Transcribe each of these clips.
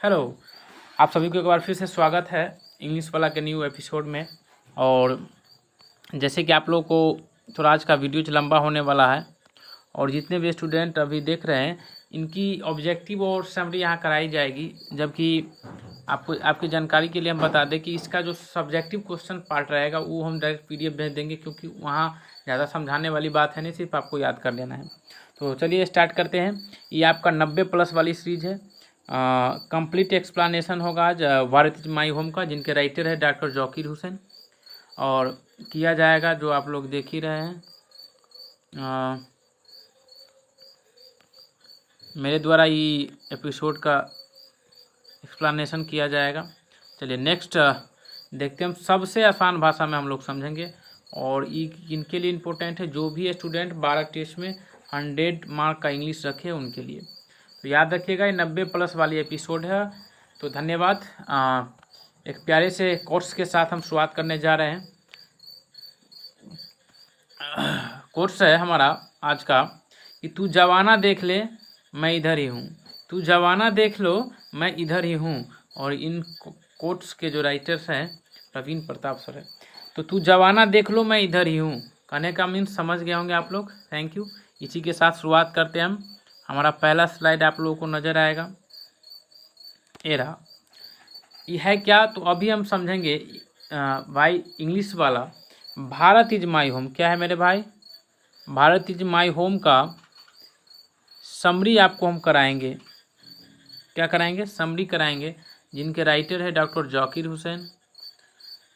Hello, आप सभी को एक बार फिर से स्वागत है इंग्लिश वाला के न्यू एपिसोड में। और जैसे कि आप लोगों को थोड़ा आज का वीडियो लंबा होने वाला है और जितने भी स्टूडेंट अभी देख रहे हैं इनकी ऑब्जेक्टिव और समरी यहाँ कराई जाएगी। जबकि आपको आपकी जानकारी के लिए हम बता दें कि इसका जो सब्जेक्टिव क्वेश्चन पार्ट रहेगा वो हम डायरेक्ट PDF भेज देंगे, क्योंकि वहाँ ज़्यादा समझाने वाली बात है नहीं, सिर्फ आपको याद कर लेना है। तो चलिए स्टार्ट करते हैं। ये आपका 90+ वाली सीरीज है। कंप्लीट एक्सप्लेनेशन होगा आज भारत इज माई होम का, जिनके राइटर है डॉक्टर जाकिर हुसैन, और किया जाएगा जो आप लोग देख ही रहे हैं। मेरे द्वारा ये एपिसोड का एक्सप्लेनेशन किया जाएगा। चलिए नेक्स्ट देखते हैं। हम सबसे आसान भाषा में हम लोग समझेंगे और ये इनके लिए इम्पोर्टेंट है जो भी स्टूडेंट 12 टेस्ट में 100 मार्क का इंग्लिश रखे उनके लिए। तो याद रखिएगा ये 90+ वाली एपिसोड है। तो धन्यवाद। एक प्यारे से कोर्स के साथ हम शुरुआत करने जा रहे हैं। कोर्स है हमारा आज का कि तू जवाना देख ले मैं इधर ही हूँ, तू जवाना देख लो मैं इधर ही हूँ। और इन कोट्स के जो राइटर्स हैं प्रवीण प्रताप सर है। तो तू जवाना देख लो मैं इधर ही हूँ कहने का मीन्स समझ गए होंगे आप लोग। Thank you. इसी के साथ शुरुआत करते हैं हम। हमारा पहला स्लाइड आप लोगों को नज़र आएगा, ये रहा। ये है क्या, तो अभी हम समझेंगे भाई इंग्लिश वाला भारत इज माई होम क्या है मेरे भाई। भारत इज माई होम का समरी आपको हम कराएंगे। क्या कराएंगे? समरी कराएंगे, जिनके राइटर है doctor Zakir Hussain.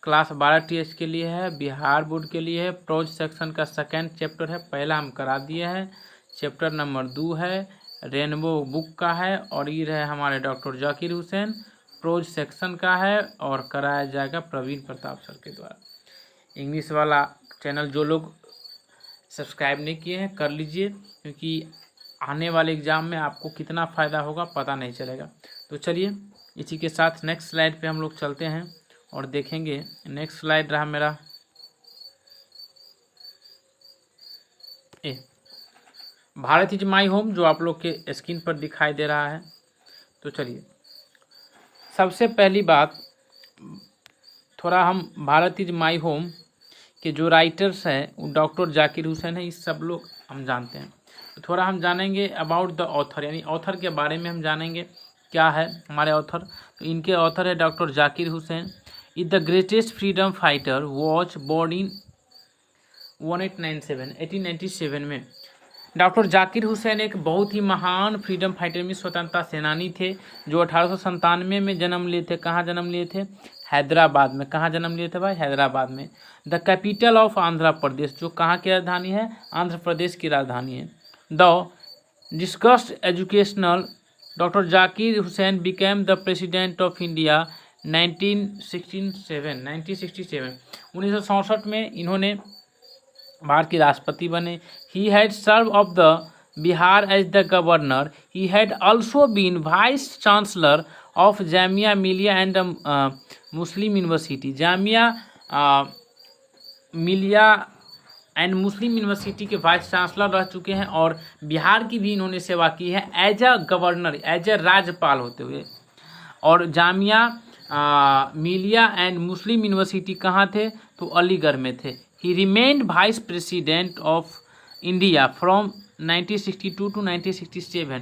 Class 12 TH के लिए है, बिहार बोर्ड के लिए है। प्रोज सेक्शन का सेकेंड चैप्टर है, पहला हम करा दिए हैं। चैप्टर नंबर 2 है, रेनबो बुक का है, और ये है हमारे doctor Zakir Hussain, pros section का है, और कराया जाएगा प्रवीण प्रताप सर के द्वारा। इंग्लिश वाला चैनल जो लोग सब्सक्राइब नहीं किए हैं कर लीजिए, क्योंकि आने वाले एग्ज़ाम में आपको कितना फ़ायदा होगा पता नहीं चलेगा। तो चलिए इसी के साथ नेक्स्ट स्लाइड पे हम लोग चलते हैं और देखेंगे। नेक्स्ट स्लाइड रहा मेरा भारत इज माई होम, जो आप लोग के स्क्रीन पर दिखाई दे रहा है। तो चलिए सबसे पहली बात, थोड़ा हम भारत इज माई होम के जो राइटर्स हैं वो डॉक्टर जाकिर हुसैन है, इस सब लोग हम जानते हैं। तो थोड़ा हम जानेंगे अबाउट द ऑथर, यानी ऑथर के बारे में हम जानेंगे क्या है हमारे ऑथर। तो इनके ऑथर है doctor Zakir Hussain. Is the greatest freedom fighter, watch born in 1897 में। डॉक्टर जाकिर हुसैन एक बहुत ही महान फ्रीडम फाइटर में स्वतंत्रता सेनानी थे, जो 1897 में जन्म लिए थे। कहाँ जन्म लिए थे? हैदराबाद में। कहाँ जन्म लिए थे भाई? हैदराबाद में। The capital of Andhra Pradesh, जो कहाँ की राजधानी है? आंध्र प्रदेश की राजधानी है। The discussed educational, doctor Zakir Hussain became the president of India 1967। 1967 में इन्होंने भारत के राष्ट्रपति बने। He had served of the Bihar as the governor. He had also been vice chancellor of Jamia Millia and Muslim university. Jamia Millia and Muslim university के वाइस चांसलर रह चुके हैं, और बिहार की भी इन्होंने सेवा की है as a governor, as a राज्यपाल होते हुए। और Jamia Millia and Muslim university कहाँ थे? तो अलीगढ़ में थे। He remained vice president of India from 1962 to 1967।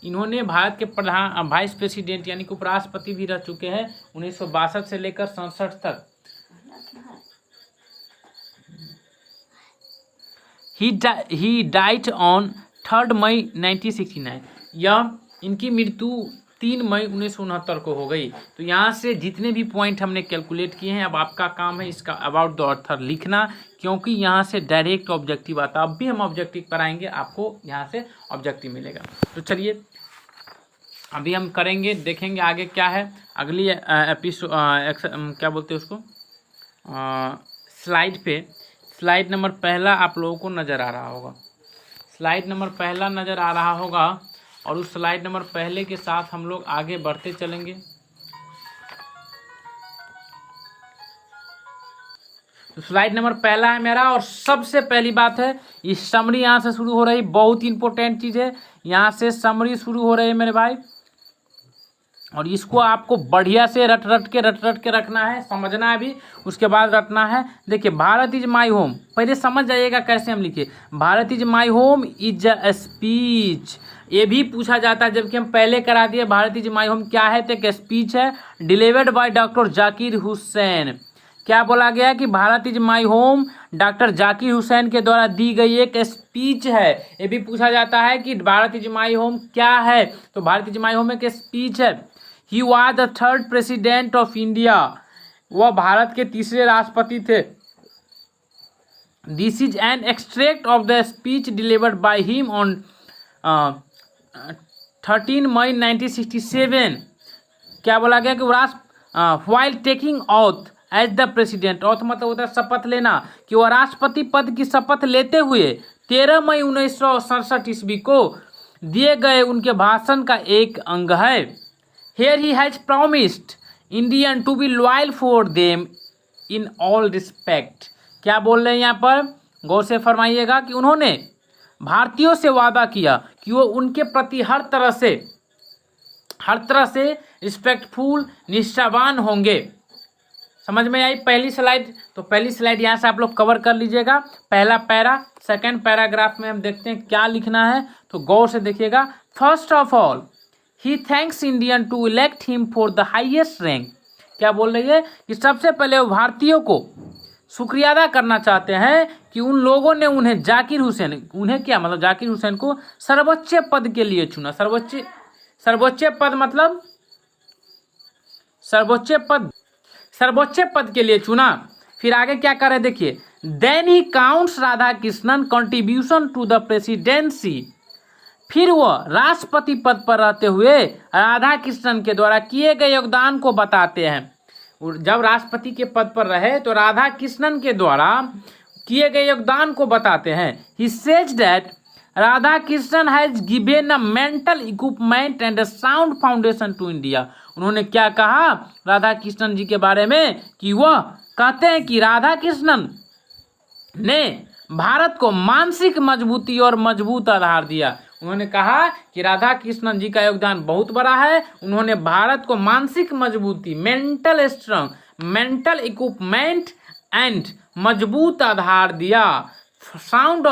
इन्होंने भारत के प्रधान वाइस प्रेसिडेंट यानी कि उपराष्ट्रपति भी रह चुके हैं 1962 से लेकर 67 तक। ही डाइट ऑन 3 मई 1969। यह इनकी मृत्यु 3 मई 1969 को हो गई। तो यहाँ से जितने भी पॉइंट हमने कैलकुलेट किए हैं, अब आपका काम है इसका अबाउट द ऑथर लिखना, क्योंकि यहाँ से डायरेक्ट ऑब्जेक्टिव आता है। अब भी हम ऑब्जेक्टिव कराएंगे, आपको यहाँ से ऑब्जेक्टिव मिलेगा। तो चलिए अभी हम करेंगे, देखेंगे आगे क्या है। अगली एपिसोड क्या बोलते हैं उसको, स्लाइड पे स्लाइड नंबर पहला आप लोगों को नज़र आ रहा होगा। स्लाइड नंबर पहला नज़र आ रहा होगा, और उस स्लाइड नंबर पहले के साथ हम लोग आगे बढ़ते चलेंगे। तो स्लाइड नंबर पहला है मेरा, और सबसे पहली बात है ये समरी यहाँ से शुरू हो रही, बहुत ही इंपॉर्टेंट चीज़ है। यहाँ से समरी शुरू हो रही है मेरे भाई। और इसको आपको बढ़िया से रट रट के रखना है, समझना है भी, उसके बाद रटना है। देखिए, भारत इज माई होम, पहले समझ जाइएगा कैसे हम लिखे। Bharat is my home is a speech, ये भी पूछा जाता है, जबकि हम पहले करा दिए भारत इज माई होम क्या है, तो एक स्पीच है delivered by doctor Zakir Hussain. क्या बोला गया कि Bharat is my home doctor Zakir Hussain के द्वारा दी गई एक स्पीच है। ये भी पूछा जाता है कि भारत इज माई होम क्या है, तो भारत इज माई होम एक स्पीच है। He was the third president of India, वह भारत के तीसरे राष्ट्रपति थे। This is an extract of the speech delivered by him on 13 May 1967। क्या बोला गया कि while taking oath as the president, oath मतलब होता है शपथ लेना, कि वह राष्ट्रपति पद की शपथ लेते हुए 13 मई 1967 ईस्वी को दिए गए उनके भाषण का एक अंग है। Here he has promised Indian to be loyal for them in all respect। क्या बोल रहे हैं यहाँ पर, गौर से फरमाइएगा कि उन्होंने भारतीयों से वादा किया कि वो उनके प्रति हर तरह से रिस्पेक्टफुल, निष्ठावान होंगे। समझ में आई पहली स्लाइड? तो पहली स्लाइड यहाँ से आप लोग कवर कर लीजिएगा। पहला पैरा, सेकंड पैराग्राफ में हम देखते हैं क्या लिखना है, तो गौर से देखिएगा। First of all he thanks Indian to elect him for the highest rank. क्या बोल रही है कि सबसे पहले वो भारतीयों को शुक्रिया अदा करना चाहते हैं कि उन लोगों ने उन्हें जाकिर हुसैन, उन्हें क्या मतलब जाकिर हुसैन को सर्वोच्च पद के लिए चुना। सर्वोच्च पद मतलब सर्वोच्च पद के लिए चुना। फिर आगे क्या करे देखिए, then he counts Radhakrishnan contribution to the presidency. फिर वह राष्ट्रपति पद पर रहते हुए राधा कृष्णन के द्वारा किए गए योगदान को बताते हैं। जब राष्ट्रपति के पद पर रहे तो राधा कृष्णन के द्वारा किए गए योगदान को बताते हैं। He says that Radhakrishnan has given a mental equipment and a sound foundation to India. उन्होंने क्या कहा राधा कृष्णन जी के बारे में, कि वह कहते हैं कि राधा कृष्णन ने भारत को मानसिक मजबूती और मजबूत आधार दिया। उन्होंने कहा कि राधा कृष्णन जी का योगदान बहुत बड़ा है, उन्होंने भारत को मानसिक मजबूती, mental strength, mental equipment and मजबूत आधार दिया, साउंड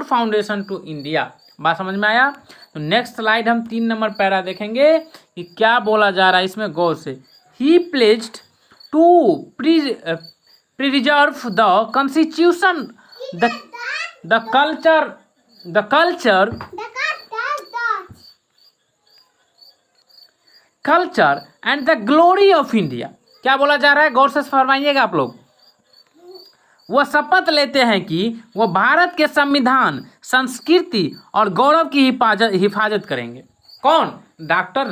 फाउंडेशन टू इंडिया। बात समझ में आया? तो नेक्स्ट स्लाइड हम 3 नंबर पैरा देखेंगे कि क्या बोला जा रहा है इसमें, गौर से। He pledged to preserve the constitution, the culture and the glory of India. क्या बोला जा रहा है, गौर से फरमाइएगा आप लोग। वह शपथ लेते हैं कि वह भारत के संविधान, संस्कृति और गौरव की हिफाजत करेंगे। कौन? Doctor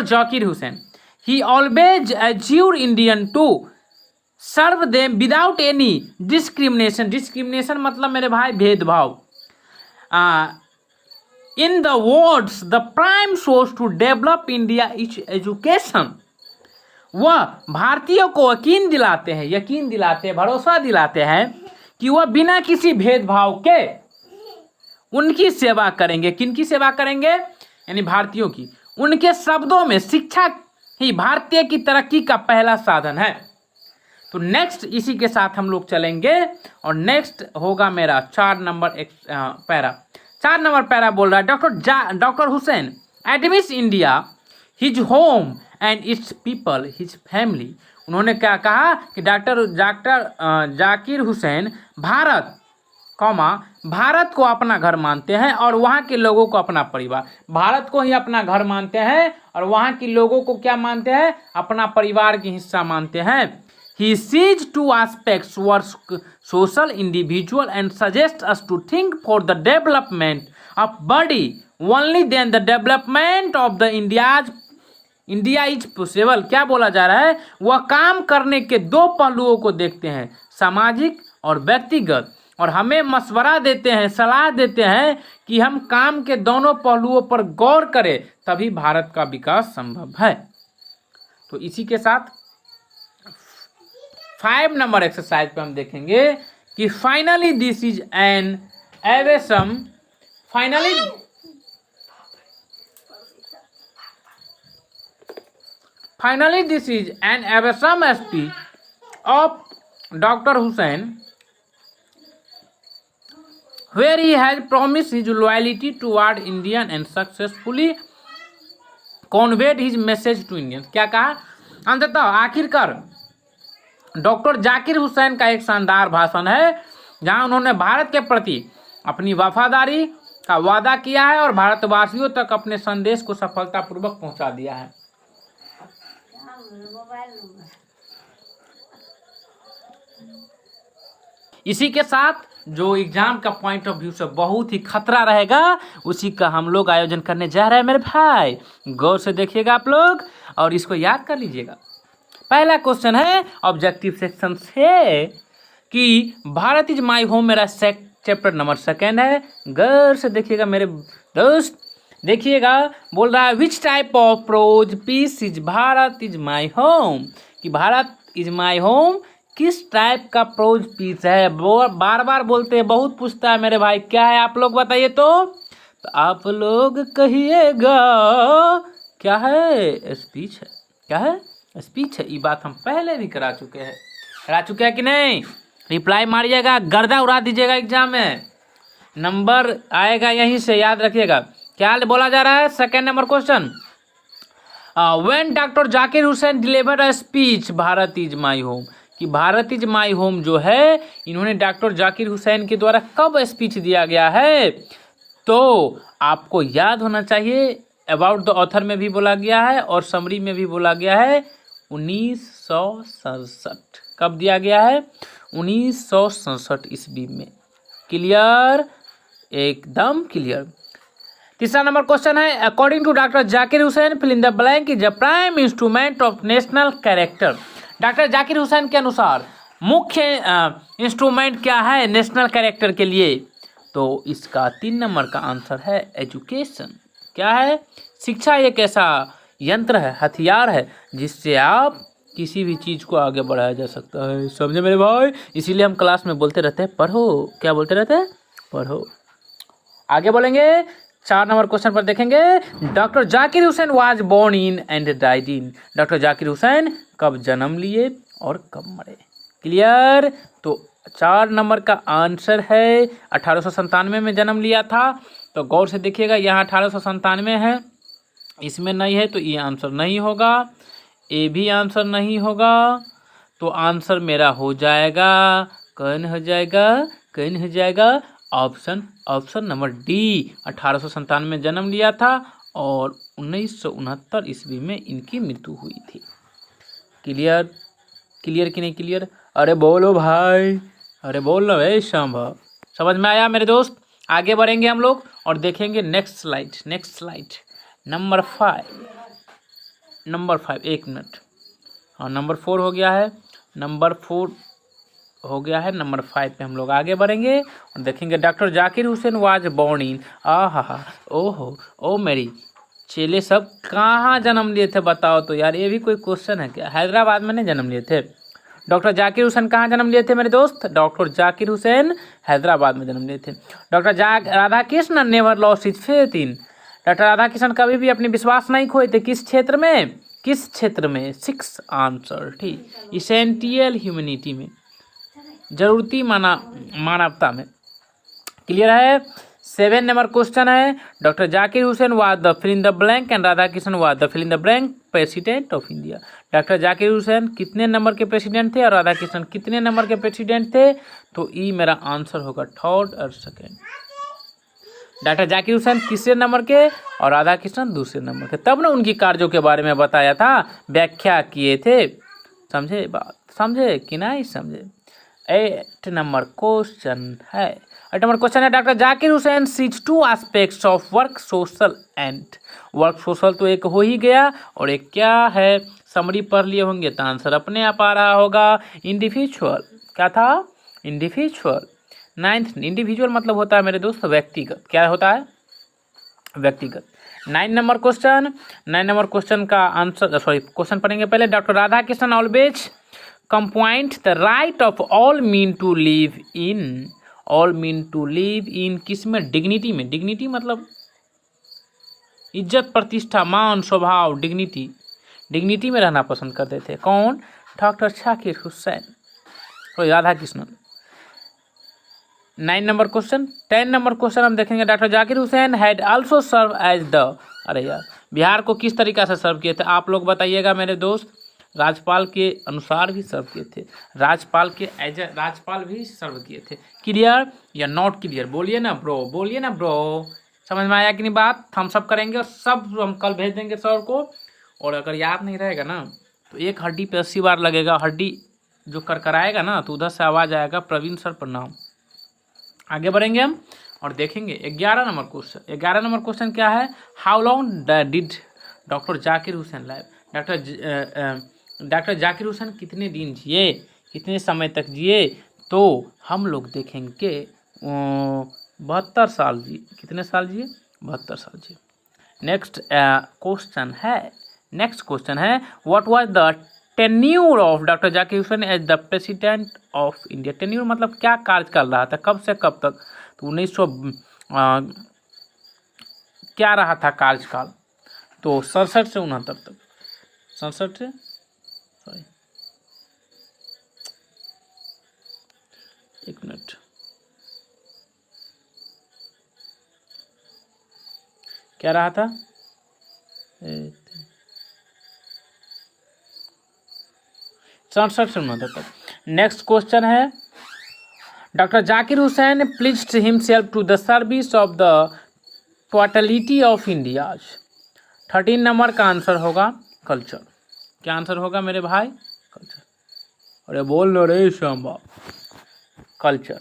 Zakir Hussain. He always assure Indian to serve them without any discrimination. Discrimination मतलब मेरे भाई भेदभाव। In the words the prime source to develop India is education. वह भारतीयों को यकीन दिलाते हैं, भरोसा दिलाते हैं कि वह बिना किसी भेदभाव के उनकी सेवा करेंगे। किनकी सेवा करेंगे? यानी भारतीयों की। उनके शब्दों में शिक्षा ही भारतीय की तरक्की का पहला साधन है। तो नेक्स्ट इसी के साथ हम लोग चलेंगे और नेक्स्ट होगा मेरा 4 नंबर पैरा। 4 नंबर पैरा बोल रहा है doctor Hussain admits India his home and it's people his family. उन्होंने क्या कहा कि डॉक्टर जाकिर हुसैन भारत को अपना घर मानते हैं और वहाँ के लोगों को अपना परिवार। भारत को ही अपना घर मानते हैं और वहाँ के लोगों को क्या मानते हैं? अपना परिवार की हिस्सा मानते हैं। He sees 2 aspects were social, individual, and suggests us to think for the development of body only then the development of the India is possible। क्या बोला जा रहा है? वह काम करने के 2 पहलुओं को देखते हैं, सामाजिक और व्यक्तिगत, और हमें मशवरा देते हैं, सलाह देते हैं कि हम काम के दोनों पहलुओं पर गौर करें, तभी भारत का विकास संभव है। तो इसी के साथ 5 नंबर एक्सरसाइज पे हम देखेंगे कि finally this is an awesome. Finally finally this is an awesome speech of doctor Hussain where he has promised his loyalty toward Indian and successfully conveyed his message to Indians। क्या कहा? अंततः आखिरकार doctor Zakir Hussain का एक शानदार भाषण है जहां उन्होंने भारत के प्रति अपनी वफादारी का वादा किया है और भारतवासियों तक अपने संदेश को सफलतापूर्वक पहुंचा दिया है। इसी के साथ जो एग्जाम का पॉइंट ऑफ व्यू से बहुत ही खतरा रहेगा उसी का हम लोग आयोजन करने जा रहे हैं मेरे भाई। गौर से देखिएगा आप लोग और इसको याद कर लीजिएगा। पहला क्वेश्चन है ऑब्जेक्टिव सेक्शन से कि भारत इज माई होम, मेरा चैप्टर नंबर 2 है। गौर से देखिएगा मेरे दोस्त, देखिएगा बोल रहा है which type of prose piece is Bharat is my home, कि भारत इज माई होम किस टाइप का प्रोज पीस है। बार बार बोलते हैं, बहुत पूछता है मेरे भाई, क्या है आप लोग बताइए तो आप लोग कहिएगा क्या है? स्पीच है। क्या है? स्पीच है। ये बात हम पहले भी करा चुके हैं कि नहीं? रिप्लाई मारिएगा, गर्दा उड़ा दीजिएगा एग्जाम में, नंबर आएगा यहीं से, याद रखिएगा। क्या बोला जा रहा है? 2 number question, when doctor Zakir Hussain delivered a speech Bharat is my home, कि भारत इज माई होम जो है इन्होंने डॉक्टर जाकिर हुसैन के द्वारा कब स्पीच दिया गया है? तो आपको याद होना चाहिए, अबाउट द ऑथर में भी बोला गया है और समरी में भी बोला गया है 1967। कब दिया गया है? 1967 ईस्वी में। क्लियर? एकदम क्लियर। तीसरा नंबर क्वेश्चन है, according to doctor Zakir Hussain fill in the blank is the prime instrument of national character. Doctor Zakir Hussain के अनुसार मुख्य इंस्ट्रूमेंट क्या है नेशनल कैरेक्टर के लिए? तो इसका 3 नंबर का आंसर है एजुकेशन। क्या है? शिक्षा एक ऐसा यंत्र है, हथियार है जिससे आप किसी भी चीज़ को आगे बढ़ाया जा सकता है। समझे मेरे भाई? इसीलिए हम क्लास में बोलते रहते हैं पढ़ो। क्या बोलते रहते हैं? पढ़ो। आगे बोलेंगे 4 नंबर क्वेश्चन पर देखेंगे, doctor Zakir Hussain was born in and died in. Doctor Zakir Hussain कब जन्म लिए और कब मरे? क्लियर? तो 4 नंबर का आंसर है 1897 में जन्म लिया था। तो गौर से देखिएगा, यहाँ 1897 है, इसमें नहीं है तो ये आंसर नहीं होगा, ए भी आंसर नहीं होगा। तो आंसर मेरा हो जाएगा, कौन हो जाएगा? कौन हो जाएगा? ऑप्शन नंबर डी, 1897 में जन्म लिया था और 1969 ईस्वी में इनकी मृत्यु हुई थी। क्लियर? क्लियर कि नहीं क्लियर? अरे बोलो भाई, अरे बोल लो भाई संभव। समझ में आया मेरे दोस्त? आगे बढ़ेंगे हम लोग और देखेंगे नेक्स्ट स्लाइड नंबर 5। एक मिनट, हाँ नंबर 4 हो गया है, नंबर 5 पे हम लोग आगे बढ़ेंगे और देखेंगे doctor Zakir Hussain was born in, ओ मेरी चेले सब कहाँ जन्म लिए थे बताओ तो यार, ये भी कोई क्वेश्चन है क्या? हैदराबाद में नहीं जन्म लिए थे। डॉक्टर जाकिर हुसैन कहाँ जन्म लिए थे मेरे दोस्त? डॉक्टर जाकिर हुसैन हैदराबाद में जन्म लिए थे। Doctor Radha Krishna never lost his faith in. Doctor Radha Krishna कभी भी अपनी विश्वास नहीं खोए थे। किस क्षेत्र में? 6 आंसर, ठीक, इसेंशियल ह्यूमैनिटी में, जरूरती मानवता में। क्लियर है? 7 नंबर क्वेश्चन है, doctor Zakir Hussain was the fill in the blank and Radhakrishna was the fill in the blank president of India. Doctor Zakir Hussain कितने नंबर के प्रेसिडेंट थे और राधा कृष्ण कितने नंबर के प्रेसिडेंट थे? तो ये मेरा आंसर होगा 3rd और 2nd। डॉक्टर जाकिर हुसैन तीसरे नंबर के और राधा कृष्ण दूसरे नंबर के। तब ना उनकी कार्यों के बारे में बताया था, व्याख्या किए थे। समझे बात? समझे कि नहीं समझे? 8 नंबर क्वेश्चन है, 8 नंबर क्वेश्चन है, doctor Zakir Hussain sees 2 aspects of work social and work social. तो एक हो ही गया और एक क्या है? समरी पढ़ लिए होंगे तो आंसर अपने आप आ रहा होगा, इंडिविजुअल। क्या था? इंडिविजुअल। 9th, इंडिविजुअल मतलब होता है मेरे दोस्त व्यक्तिगत। क्या होता है? व्यक्तिगत। 9 नंबर क्वेश्चन का आंसर, क्वेश्चन पढ़ेंगे पहले। Doctor Radha Krishna always championed the right of all men to live in. किस में? डिग्निटी में। डिग्निटी मतलब इज्जत, प्रतिष्ठा, मान, स्वभाव, डिग्निटी। डिग्निटी में रहना पसंद करते थे। कौन? डॉक्टर जाकिर हुसैन और Radhakrishnan. 9 number question. 10 number question हम देखेंगे। Doctor Zakir Hussain had also served as the, अरे यार, बिहार को किस तरीका से सर्व किए थे आप लोग बताइएगा मेरे दोस्त। राज्यपाल के अनुसार भी सर्व किए थे, राज्यपाल के एज ए राज्यपाल भी सर्व किए थे। क्लियर या नॉट क्लियर? बोलिए ना ब्रो, बोलिए ना ब्रो। समझ में आया कि नहीं बात? थम्स अप करेंगे और सब हम कल भेज देंगे सर को। और अगर याद नहीं रहेगा ना तो एक हड्डी पे 80 बार लगेगा, हड्डी जो करकराएगा ना तो उधर से आवाज आएगा प्रवीण सर प्रणाम। आगे बढ़ेंगे हम और देखेंगे 11 नंबर क्वेश्चन। 11 नंबर क्वेश्चन क्या है? How long did doctor Zakir Hussain live? Doctor Zakir Hussain कितने दिन जिए, कितने समय तक जिए? तो हम लोग देखेंगे 72 साल जिए। कितने साल जिए? 72 साल जिए। नेक्स्ट क्वेश्चन है what was the tenure of doctor Zakir Hussain as the president of India? Tenure मतलब क्या कार्यकाल रहा था, कब से कब तक? तो 1900 क्या रहा था कार्यकाल? तो 67 से 69 तक। 67 से सॉरी एक मिनट, क्या रहा था? 67 से 69 तक। नेक्स्ट क्वेश्चन है doctor Zakir Hussain pledged himself to the service of the totality of India. 13 number का आंसर होगा कल्चर। क्या आंसर होगा मेरे भाई? कल्चर। अरे बोल लो रे श्यामा, कल्चर।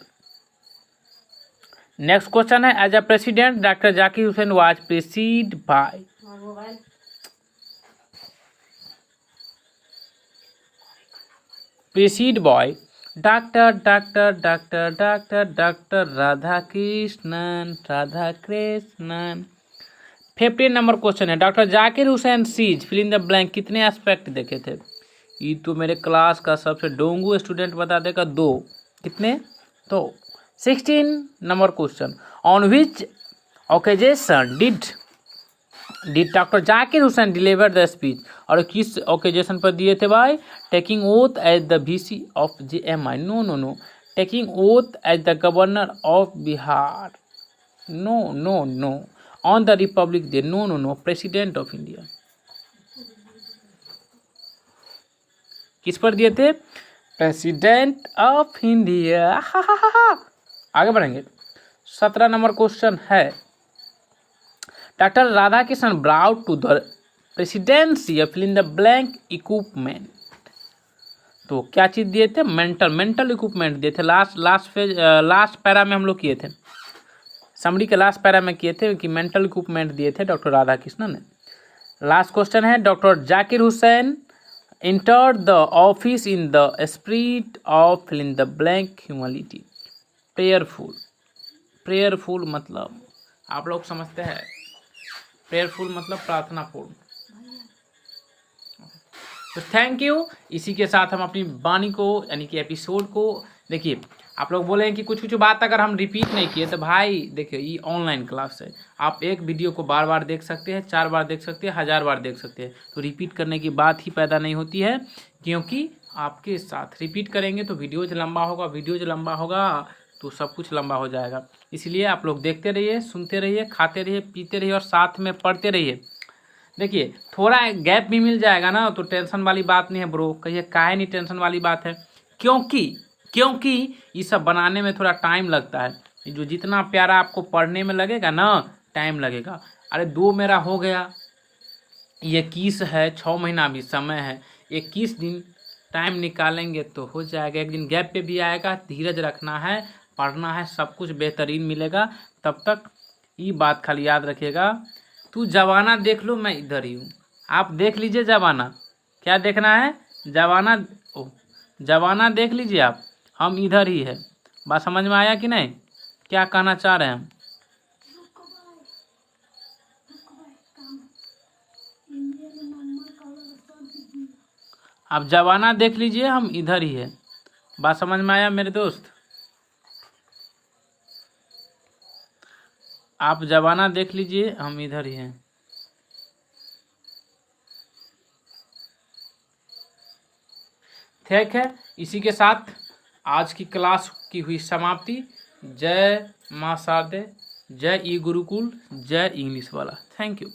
नेक्स्ट क्वेश्चन है as a president doctor Zakir Hussain was preceded by? Preceded by doctor Radha Krishnan. 15 number question है doctor Zakir Hussain sees fill in the blank कितने एस्पेक्ट देखे थे? ये तो मेरे क्लास का सबसे डोंगू स्टूडेंट बता देगा 2। कितने? 2। 16 number question on which occasion did doctor Zakir Hussain deliver the speech? और किस ओकेजन पर दिए थे भाई? Taking oath as the VC of JMI? No, taking oath as the governor of Bihar? No, on the republic day? No, president of India. किस पर दिए थे? President of India. आगे बढ़ेंगे। 17 नंबर क्वेश्चन है doctor Radha Krishnan brought to the presidency fill in the blank equipment? तो क्या चीज दिए थे? मेंटल इक्विपमेंट दिए थे। लास्ट पैरा में हम लोग किए थे, समरी के लास्ट पैरा में किए थे कि मेंटल इक्विपमेंट दिए थे डॉक्टर राधा कृष्णन ने। लास्ट क्वेश्चन है doctor Zakir Hussain entered the office in the spirit of fill in the blank humility? Prayerful मतलब आप लोग समझते हैं, प्रेयरफुल मतलब प्रार्थनापूर्ण। तो थैंक यू। इसी के साथ हम अपनी वाणी को यानी कि एपिसोड को देखिए। आप लोग बोले हैं कि कुछ बात अगर हम रिपीट नहीं किए तो भाई देखिए ये ऑनलाइन क्लास है, आप एक वीडियो को बार बार देख सकते हैं, 4 बार देख सकते हैं, 1000 बार देख सकते हैं। तो रिपीट करने की बात ही पैदा नहीं होती है, क्योंकि आपके साथ रिपीट करेंगे तो वीडियोज लंबा होगा तो सब कुछ लंबा हो जाएगा। इसलिए आप लोग देखते रहिए, सुनते रहिए, खाते रहिए, पीते रहिए और साथ में पढ़ते रहिए। देखिए थोड़ा गैप भी मिल जाएगा ना तो टेंशन वाली बात नहीं है ब्रो। कहिए काहे नहीं टेंशन वाली बात है? क्योंकि ये सब बनाने में थोड़ा टाइम लगता है। जो जितना प्यारा आपको पढ़ने में लगेगा ना टाइम लगेगा। अरे 2 मेरा हो गया, 21 है, 6 महीना भी समय है, 21 दिन टाइम निकालेंगे तो हो जाएगा। एक दिन गैप पे भी आएगा, धीरज रखना है, पढ़ना है, सब कुछ बेहतरीन मिलेगा। तब तक ये बात खाली याद रखिएगा, तू जवाना देख लो मैं इधर ही हूँ। आप देख लीजिए जवाना, क्या देखना है? जवाना देख लीजिए आप, हम इधर ही है। बात समझ में आया कि नहीं? क्या कहना चाह रहे हैं हम? आप जवाना देख लीजिए, हम इधर ही है। बात समझ में आया मेरे दोस्त? आप जवाना देख लीजिए, हम इधर ही हैं। ठीक है, इसी के साथ आज की क्लास की हुई समाप्ति। जय माँ शारदे, जय ई गुरुकुल, जय इंग्लिश वाला। Thank you.